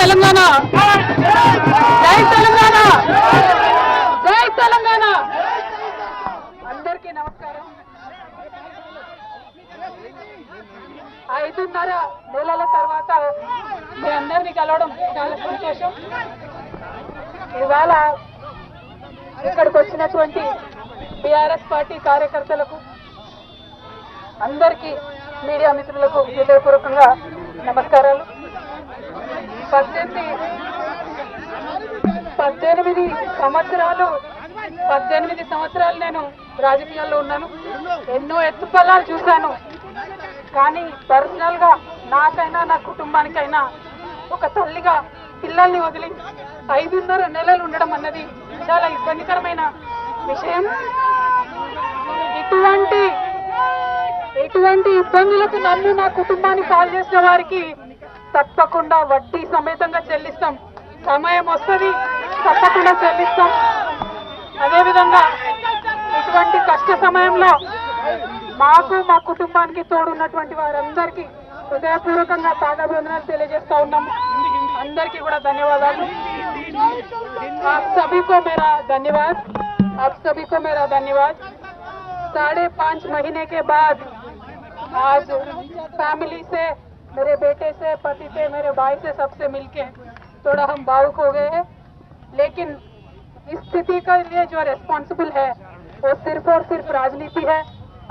తెలంగాణ, జై తెలంగాణ, జై తెలంగాణ. అందరికీ నమస్కారం. 5.5 నెలల తర్వాత మీ అందరినీ కలవడం చాలా సంతోషం. ఇవాళ ఇక్కడికి వచ్చినటువంటి టిఆర్ఎస్ పార్టీ కార్యకర్తలకు అందరికీ, మీడియా మిత్రులకు హృదయపూర్వకంగా నమస్కారాలు. 18 సంవత్సరాలు నేను రాజకీయాల్లో ఉన్నాను. ఎన్నో ఎత్తుపల్లాలు చూశాను. కానీ పర్సనల్ గా నాకైనా నా కుటుంబానికైనా ఒక తల్లిగా పిల్లల్ని వదిలి 5.5 నెలలు ఉండడం అన్నది చాలా ఇబ్బందికరమైన విషయం. ఇటువంటి ఇబ్బందులకు నన్ను నా కుటుంబాన్ని పాలు చేసిన వారికి తప్పకుండా వడ్డీ సమేతంగా చెల్లిస్తాం. సమయం వస్తుంది, తప్పకుండా చెల్లిస్తాం. అదేవిధంగా ఇటువంటి కష్ట సమయంలో మాకు, మా కుటుంబానికి తోడున్నటువంటి వారందరికీ హృదయపూర్వకంగా పాదాభివందనాలు తెలియజేస్తా ఉన్నాము. అందరికీ కూడా ధన్యవాదాలు. आप सभी को मेरा धन्यवाद. 5.5 महीने के बाद आज फैमिली से, मेरे बेटे से, पति से, मेरे भाई से, सबसे मिलके थोड़ा हम भावुक हो गए हैं. लेकिन इस स्थिति का लिए जो रेस्पॉन्सिबल है वो सिर्फ और सिर्फ राजनीति है.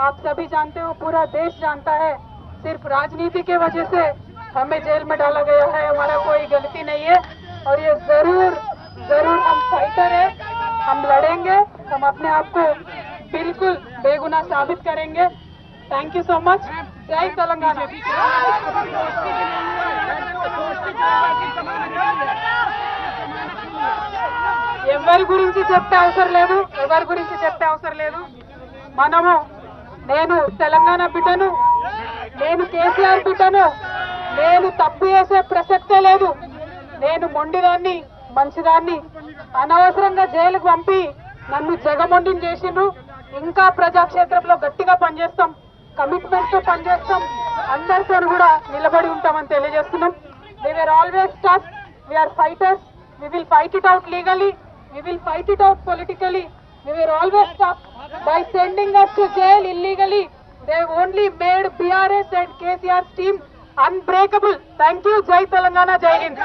आप सभी जानते हो, पूरा देश जानता है, सिर्फ राजनीति के वजह से हमें जेल में डाला गया है. हमारा कोई गलती नहीं है और ये जरूर हम फाइटर है, हम लड़ेंगे, हम अपने आप को बिल्कुल बेगुनाह साबित करेंगे. Thank you so much. जय तेलंगाना. ఎవరి గురించి చెప్పే అవసరం లేదు. మనము, నేను తెలంగాణ బిడ్డను, నేను కేసీఆర్ బిడ్డను, నేను తప్పు చేసే ప్రసక్తే లేదు. నేను మొండిదాన్ని, మంచిదాన్ని. అనవసరంగా జైలుకు పంపి నన్ను జగమొండిని చేసిండ్రు. ఇంకా ప్రజాక్షేత్రంలో గట్టిగా పనిచేస్తాం, కమిట్మెంట్ తో పనిచేస్తాం, అందరితో కూడా నిలబడి ఉంటామని తెలియజేస్తున్నాం. We were always tough. We are fighters. We will fight it out legally. We will fight it out politically. We were always tough. By sending us to jail illegally, they only made BRS and KCR's team unbreakable. Thank you. Jai Telangana, Jai Hind.